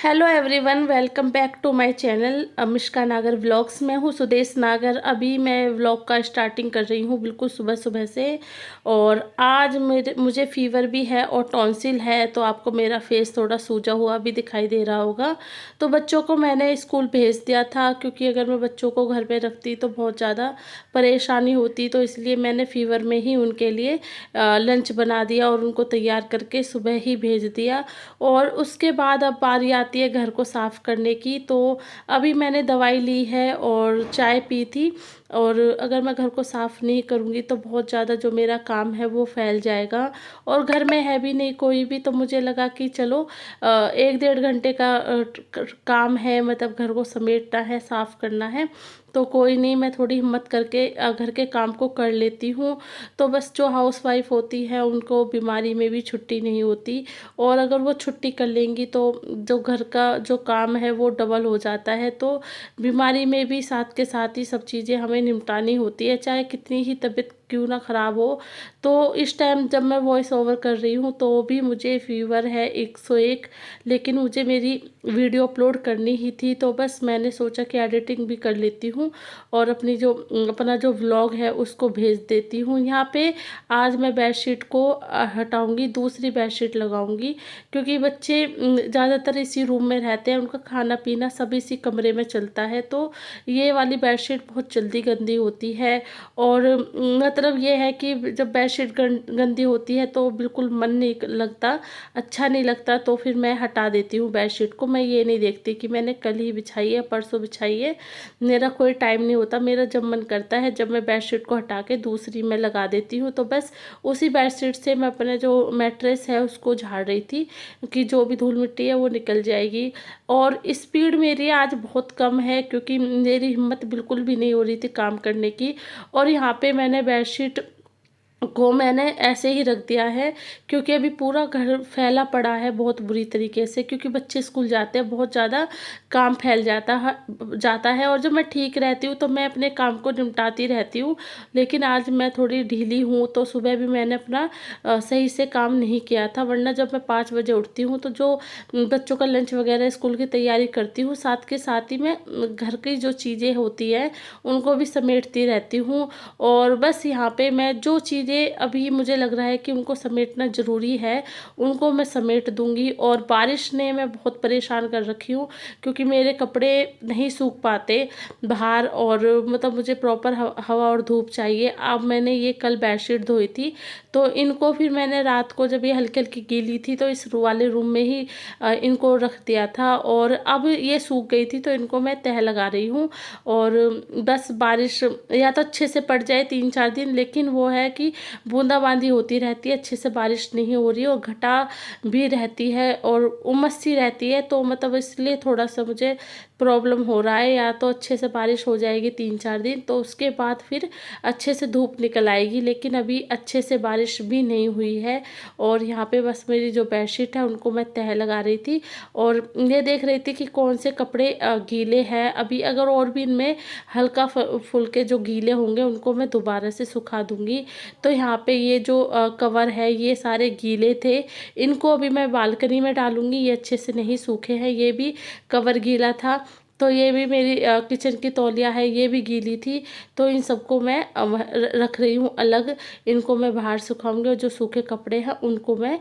Hello everyone, welcome back to my channel Amishka Nagar vlogs. मैं हूँ सुदेश नागर। अभी मैं व्लॉग का स्टार्टिंग कर रही हूँ बिल्कुल सुबह सुबह से। और आज मुझे फीवर भी है और टॉन्सिल है, तो आपको मेरा फेस थोड़ा सूजा हुआ भी दिखाई दे रहा होगा। तो बच्चों को मैंने स्कूल भेज दिया था, क्योंकि अगर मैं बच्चों को घर पे रखती तो बहुत ज़्यादा परेशानी होती, तो इसलिए मैंने फ़ीवर में ही उनके लिए लंच बना दिया और उनको तैयार करके सुबह ही भेज दिया। और उसके बाद अब बारी आती है घर को साफ़ करने की। तो अभी मैंने दवाई ली है और चाय पी थी। और अगर मैं घर को साफ़ नहीं करूँगी तो बहुत ज़्यादा जो मेरा काम है वो फैल जाएगा। और घर में है भी नहीं कोई भी, तो मुझे लगा कि चलो 1 डेढ़ घंटे का काम है, मतलब घर को समेटना है, साफ़ करना है, तो कोई नहीं, मैं थोड़ी हिम्मत करके घर के काम को कर लेती हूँ। तो बस जो हाउसवाइफ होती है उनको बीमारी में भी छुट्टी नहीं होती, और अगर वो छुट्टी कर लेंगी तो जो घर का जो काम है वो डबल हो जाता है। तो बीमारी में भी साथ के साथ ही सब चीज़ें हमें निपटानी होती है, चाहे कितनी ही तबीयत क्यों ना ख़राब हो। तो इस टाइम जब मैं वॉइस ओवर कर रही हूँ तो भी मुझे फ़ीवर है 101, लेकिन मुझे मेरी वीडियो अपलोड करनी ही थी, तो बस मैंने सोचा कि एडिटिंग भी कर लेती हूँ और अपना जो व्लॉग है उसको भेज देती हूँ। यहाँ पे आज मैं बेडशीट को हटाऊँगी, दूसरी बेडशीट लगाऊँगी, क्योंकि बच्चे ज़्यादातर इसी रूम में रहते हैं, उनका खाना पीना सब इसी कमरे में चलता है। तो ये वाली बेडशीट बहुत जल्दी गंदी होती है। और मतलब ये है कि जब बेडशीट गंदी होती है तो बिल्कुल मन नहीं लगता, अच्छा नहीं लगता, तो फिर मैं हटा देती हूँ बेडशीट को। मैं ये नहीं देखती कि मैंने कल ही बिछाई है, परसों बिछाई है, मेरा कोई टाइम नहीं होता। मेरा जब मन करता है, जब मैं बेडशीट को हटा के दूसरी में लगा देती हूँ। तो बस उसी बेडशीट से मैं अपने जो मैट्रेस है उसको झाड़ रही थी कि जो भी धूल मिट्टी है वो निकल जाएगी। और स्पीड मेरी आज बहुत कम है, क्योंकि मेरी हिम्मत बिल्कुल भी नहीं हो रही थी काम करने की। और यहाँ पे मैंने बेडशीट को मैंने ऐसे ही रख दिया है, क्योंकि अभी पूरा घर फैला पड़ा है बहुत बुरी तरीके से, क्योंकि बच्चे स्कूल जाते हैं, बहुत ज़्यादा काम फैल जाता है। और जब मैं ठीक रहती हूँ तो मैं अपने काम को निपटाती रहती हूँ, लेकिन आज मैं थोड़ी ढीली हूँ, तो सुबह भी मैंने अपना सही से काम नहीं किया था। वरना जब मैं 5 बजे उठती हूँ तो जो बच्चों का लंच वगैरह स्कूल की तैयारी करती हूँ, साथ के साथ ही मैं घर की जो चीज़ें होती हैं उनको भी समेटती रहती हूँ। और बस यहाँ पे मैं जो चीज़ें अभी मुझे लग रहा है कि उनको समेटना ज़रूरी है, उनको मैं समेट दूँगी। और बारिश ने मैं बहुत परेशान कर रखी हूँ, क्योंकि मेरे कपड़े नहीं सूख पाते बाहर, और मतलब मुझे प्रॉपर हवा और धूप चाहिए। अब मैंने ये कल बेडशीट धोई थी, तो इनको फिर मैंने रात को जब ये हल्की हल्की गीली थी तो इस वाले रूम में ही इनको रख दिया था, और अब ये सूख गई थी तो इनको मैं तह लगा रही हूँ। और बस बारिश या तो अच्छे से पड़ जाए 3 4 दिन, लेकिन वो है कि बूंदाबांदी होती रहती है, अच्छे से बारिश नहीं हो रही है, और घटा भी रहती है और उमस सी रहती है। तो मतलब इसलिए थोड़ा सा मुझे प्रॉब्लम हो रहा है। या तो अच्छे से बारिश हो जाएगी 3 4 दिन, तो उसके बाद फिर अच्छे से धूप निकल आएगी, लेकिन अभी अच्छे से बारिश भी नहीं हुई है। और यहाँ पे बस मेरी जो बेडशीट है उनको मैं तह लगा रही थी, और ये देख रही थी कि कौन से कपड़े गीले हैं अभी। अगर और भी इनमें हल्का फुल्के जो गीले होंगे उनको मैं दोबारा से सुखा दूंगी। तो यहाँ पे ये जो कवर है ये सारे गीले थे, इनको अभी मैं बालकनी में डालूंगी। ये अच्छे से नहीं सूखे हैं, ये भी कवर गीला था। तो ये भी मेरी किचन की तौलिया है, ये भी गीली थी। तो इन सबको मैं रख रही हूँ अलग, इनको मैं बाहर सुखाऊंगी, और जो सूखे कपड़े हैं उनको मैं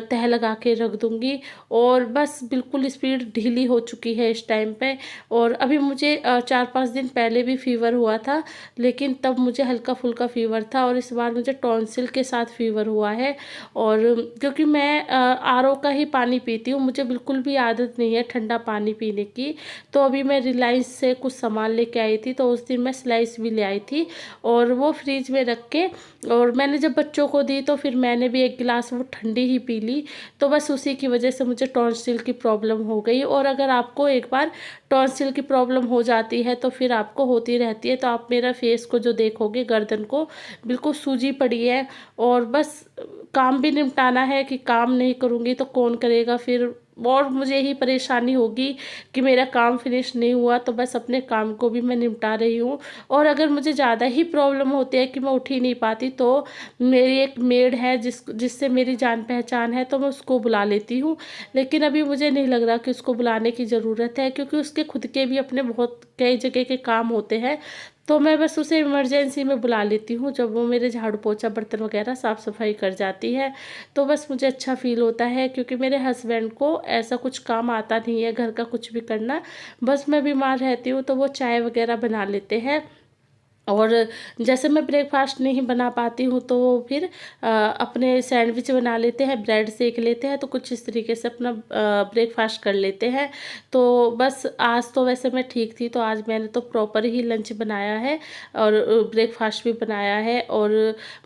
तह लगा के रख दूँगी। और बस बिल्कुल स्पीड ढीली हो चुकी है इस टाइम पे। और अभी मुझे 4 5 दिन पहले भी फ़ीवर हुआ था, लेकिन तब मुझे हल्का फुल्का फ़ीवर था, और इस बार मुझे टॉन्सिल के साथ फ़ीवर हुआ है। और क्योंकि मैं आरओ का ही पानी पीती हूँ, मुझे बिल्कुल भी आदत नहीं है ठंडा पानी पीने की। तो अभी मैं रिलायंस से कुछ सामान लेके आई थी, तो उस दिन मैं स्लाइस भी ले आई थी, और वो फ्रिज में रख के, और मैंने जब बच्चों को दी तो फिर मैंने भी 1 गिलास वो ठंडी ही पी ली। तो बस उसी की वजह से मुझे टॉन्सिल की प्रॉब्लम हो गई। और अगर आपको एक बार टॉन्सिल की प्रॉब्लम हो जाती है तो फिर आपको होती रहती है। तो आप मेरा फेस को जो देखोगे, गर्दन को बिल्कुल सूजी पड़ी है, और बस काम भी निपटाना है कि काम नहीं करूँगी तो कौन करेगा फिर। और मुझे ही परेशानी होगी कि मेरा काम फिनिश नहीं हुआ। तो बस अपने काम को भी मैं निपटा रही हूँ। और अगर मुझे ज़्यादा ही प्रॉब्लम होती है कि मैं उठ ही नहीं पाती, तो मेरी एक मेड है जिससे मेरी जान पहचान है, तो मैं उसको बुला लेती हूँ। लेकिन अभी मुझे नहीं लग रहा कि उसको बुलाने की ज़रूरत है, क्योंकि उसके खुद के भी अपने बहुत कई जगह के काम होते हैं। तो मैं बस उसे इमरजेंसी में बुला लेती हूँ जब वो मेरे झाड़ू पोछा बर्तन वगैरह साफ़ सफाई कर जाती है। तो बस मुझे अच्छा फ़ील होता है, क्योंकि मेरे हस्बैंड को ऐसा कुछ काम आता नहीं है घर का कुछ भी करना। बस मैं बीमार रहती हूँ तो वो चाय वगैरह बना लेते हैं। और जैसे मैं ब्रेकफास्ट नहीं बना पाती हूँ, तो वो फिर अपने सैंडविच बना लेते हैं, ब्रेड सेक लेते हैं, तो कुछ इस तरीके से अपना ब्रेकफास्ट कर लेते हैं। तो बस आज तो वैसे मैं ठीक थी, तो आज मैंने तो प्रॉपर ही लंच बनाया है और ब्रेकफास्ट भी बनाया है। और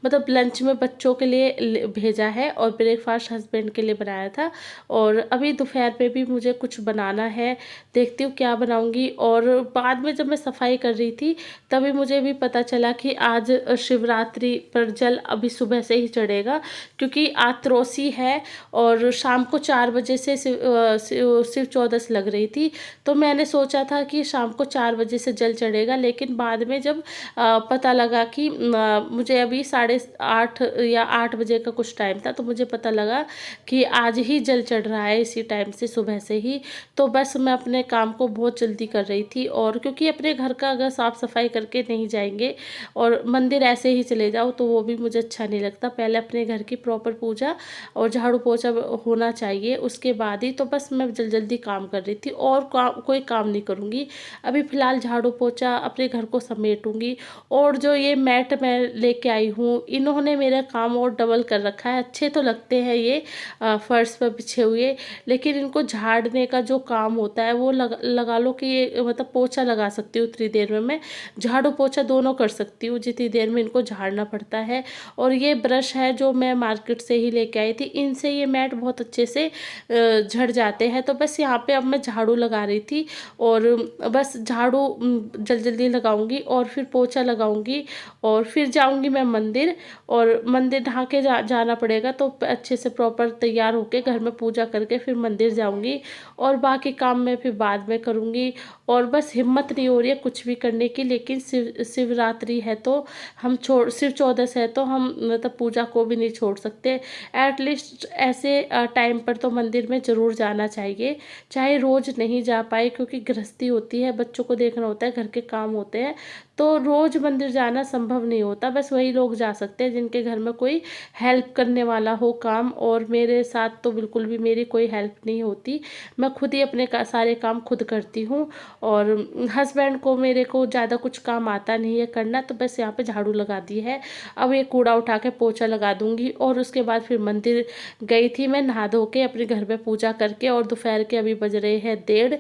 मतलब लंच में बच्चों के लिए भेजा है और ब्रेकफास्ट हस्बैंड के लिए बनाया था। और अभी दोपहर में भी मुझे कुछ बनाना है, देखती हूँ क्या बनाऊँगी। और बाद में जब मैं सफाई कर रही थी, तभी मुझे भी पता चला कि आज शिवरात्रि पर जल अभी सुबह से ही चढ़ेगा, क्योंकि आज त्रयोदशी है और शाम को 4 बजे से शिव चौदस लग रही थी। तो मैंने सोचा था कि शाम को 4 बजे से जल चढ़ेगा, लेकिन बाद में जब पता लगा कि मुझे अभी 8:30 या 8 बजे का कुछ टाइम था, तो मुझे पता लगा कि आज ही जल चढ़ रहा है इसी टाइम से सुबह से ही। तो बस मैं अपने काम को बहुत जल्दी कर रही थी, और क्योंकि अपने घर का अगर साफ़ सफाई करके नहीं जाएंगे और मंदिर ऐसे ही चले जाओ, तो वो भी मुझे अच्छा नहीं लगता। पहले अपने घर की प्रॉपर पूजा और झाड़ू पोछा होना चाहिए, उसके बाद ही। तो बस मैं जल्दी काम कर रही थी और कोई काम नहीं करूँगी अभी फ़िलहाल। झाड़ू पोछा अपने घर को समेटूँगी। और जो ये मैट मैं लेके आई हूँ, इन्होंने मेरा काम और डबल कर रखा है। अच्छे तो लगते हैं ये फर्श पर बिछे हुए, लेकिन इनको झाड़ने का जो काम होता है वो लगा लो कि ये मतलब पोछा लगा सकती हूँ उतनी देर में मैं, झाड़ू पोछा दोनों कर सकती हूँ जितनी देर में इनको झाड़ना पड़ता है। और ये ब्रश है जो मैं मार्केट से ही लेके आई थी, इनसे ये मैट बहुत अच्छे से झड़ जाते हैं। तो बस यहाँ पे अब मैं झाड़ू लगा रही थी, और बस झाड़ू जल्दी लगाऊंगी और फिर पोछा लगाऊंगी, और फिर जाऊंगी मैं मंदिर। और मंदिर नहा के जाना पड़ेगा, तो अच्छे से प्रॉपर तैयार होके घर में पूजा करके फिर मंदिर जाऊंगी। और बाकी काम मैं फिर बाद में करूंगी। और बस हिम्मत नहीं हो रही है कुछ भी करने की, लेकिन शिवरात्रि है तो हम शिव चौदस है तो हम मतलब पूजा को भी नहीं छोड़ सकते। एटलीस्ट ऐसे टाइम पर तो मंदिर में ज़रूर जाना चाहिए, चाहे रोज़ नहीं जा पाए, क्योंकि गृहस्थी होती है, बच्चों को देखना होता है, घर के काम होते हैं, तो रोज़ मंदिर जाना संभव नहीं होता। बस वही लोग जा सकते हैं जिनके घर में कोई हेल्प करने वाला हो काम। और मेरे साथ तो बिल्कुल भी मेरी कोई हेल्प नहीं होती, मैं खुद ही अपने सारे काम खुद करती हूँ। और हस्बैंड को मेरे को ज़्यादा कुछ काम आता नहीं है करना, तो बस यहाँ पे झाड़ू लगा दी है। अब ये कूड़ा उठा के पोछा लगा दूँगी, और उसके बाद फिर मंदिर गई थी मैं नहा धो के अपने घर में पूजा करके। और दोपहर के अभी बज रहे हैं 1:30।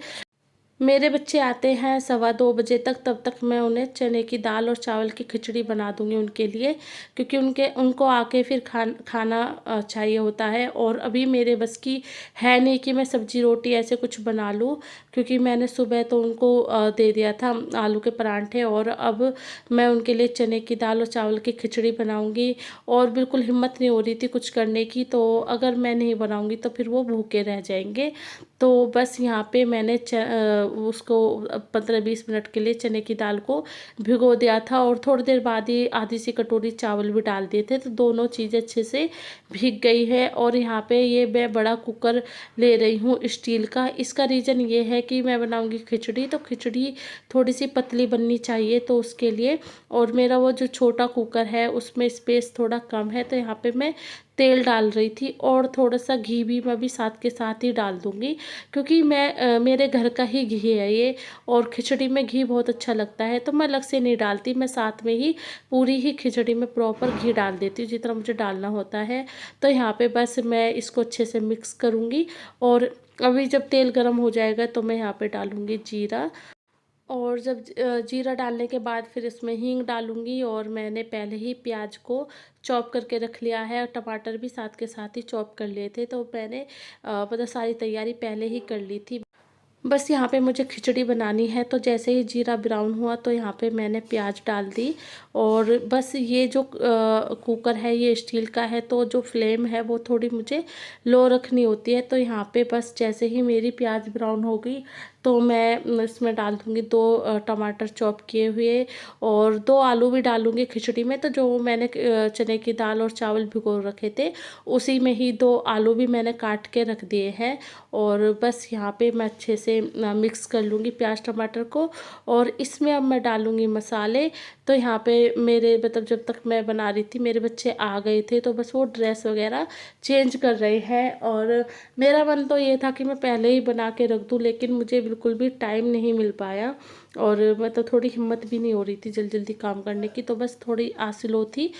मेरे बच्चे आते हैं 2:15 बजे तक, तब तक मैं उन्हें चने की दाल और चावल की खिचड़ी बना दूंगी उनके लिए, क्योंकि उनको आके फिर खाना चाहिए होता है। और अभी मेरे बस की है नहीं कि मैं सब्जी रोटी ऐसे कुछ बना लूँ, क्योंकि मैंने सुबह तो उनको दे दिया था आलू के परांठे, और अब मैं उनके लिए चने की दाल और चावल की खिचड़ी बनाऊँगी। और बिल्कुल हिम्मत नहीं हो रही थी कुछ करने की, तो अगर मैं नहीं बनाऊँगी तो फिर वो भूखे रह जाएंगे। तो बस यहाँ पे मैंने उसको 15-20 मिनट के लिए चने की दाल को भिगो दिया था, और थोड़ी देर बाद ही आधी सी कटोरी चावल भी डाल दिए थे, तो दोनों चीज़ें अच्छे से भीग गई है। और यहाँ पे ये मैं बड़ा कुकर ले रही हूँ स्टील का। इसका रीज़न ये है कि मैं बनाऊँगी खिचड़ी, तो खिचड़ी थोड़ी सी पतली बननी चाहिए, तो उसके लिए। और मेरा वो जो छोटा कुकर है उसमें स्पेस थोड़ा कम है, तो यहाँ पे मैं तेल डाल रही थी, और थोड़ा सा घी भी मैं भी साथ के साथ ही डाल दूँगी, क्योंकि मेरे घर का ही घी है ये, और खिचड़ी में घी बहुत अच्छा लगता है, तो मैं अलग से नहीं डालती, मैं साथ में ही पूरी ही खिचड़ी में प्रॉपर घी डाल देती हूँ जितना मुझे डालना होता है। तो यहाँ पे बस मैं इसको अच्छे से मिक्स करूँगी, और अभी जब तेल गर्म हो जाएगा तो मैं यहाँ पे डालूँगी जीरा। और जब जीरा डालने के बाद फिर इसमें हींग डालूँगी, और मैंने पहले ही प्याज को चॉप करके रख लिया है, और टमाटर भी साथ के साथ ही चॉप कर लिए थे, तो मैंने मतलब सारी तैयारी पहले ही कर ली थी। बस यहाँ पे मुझे खिचड़ी बनानी है, तो जैसे ही जीरा ब्राउन हुआ तो यहाँ पे मैंने प्याज डाल दी। और बस ये जो कुकर है ये स्टील का है, तो जो फ्लेम है वो थोड़ी मुझे लो रखनी होती है। तो यहाँ पे बस जैसे ही मेरी प्याज ब्राउन हो गई तो मैं इसमें डाल दूँगी 2 टमाटर चॉप किए हुए, और 2 आलू भी डालूँगी खिचड़ी में। तो जो मैंने चने की दाल और चावल भिगो रखे थे उसी में ही 2 आलू भी मैंने काट के रख दिए हैं। और बस यहाँ पे मैं अच्छे से मिक्स कर लूँगी प्याज टमाटर को। और इसमें अब मैं डालूँगी मसाले। तो यहाँ पे मेरे मतलब जब तक मैं बना रही थी मेरे बच्चे आ गए थे, तो बस वो ड्रेस वगैरह चेंज कर रहे हैं। और मेरा मन तो ये था कि मैं पहले ही बना के रख दूँ, लेकिन मुझे बिल्कुल भी टाइम नहीं मिल पाया। और मतलब थोड़ी हिम्मत भी नहीं हो रही थी जल्दी जल्दी काम करने की, तो बस थोड़ी आसिलो थी।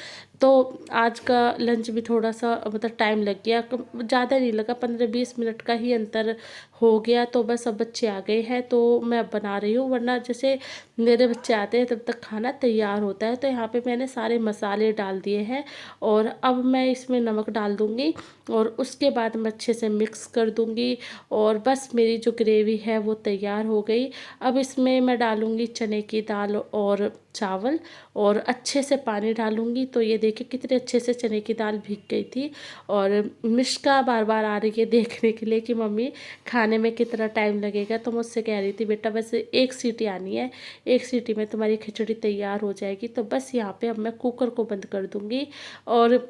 तो आज का लंच भी थोड़ा सा मतलब टाइम लग गया, ज़्यादा नहीं लगा, 15-20 मिनट का ही अंतर हो गया। तो बस अब बच्चे आ गए हैं तो मैं अब बना रही हूँ, वरना जैसे मेरे बच्चे आते हैं तब तक खाना तैयार होता है। तो यहाँ पे मैंने सारे मसाले डाल दिए हैं, और अब मैं इसमें नमक डाल दूँगी, और उसके बाद मैं अच्छे से मिक्स कर दूँगी। और बस मेरी जो ग्रेवी है वो तैयार हो गई। अब इसमें मैं डालूँगी चने की दाल और चावल, और अच्छे से पानी डालूँगी। तो ये देखिए कितने अच्छे से चने की दाल भीग गई थी। और मिष्का बार बार आ रही है देखने के लिए कि मम्मी खाने में कितना टाइम लगेगा। तो मुझसे कह रही थी बेटा बस 1 सीटी आनी है, 1 सीटी में तुम्हारी खिचड़ी तैयार हो जाएगी। तो बस यहाँ पे अब मैं कुकर को बंद कर दूँगी। और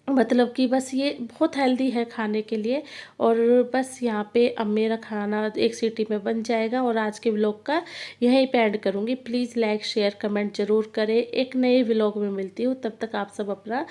मतलब कि बस ये बहुत हेल्दी है खाने के लिए। और बस यहाँ पे अब मेरा खाना 1 सीटी में बन जाएगा। और आज के व्लॉग का यहीं पे एंड करूँगी। प्लीज़ लाइक शेयर कमेंट ज़रूर करें। एक नए व्लॉग में मिलती हूँ, तब तक आप सब अपना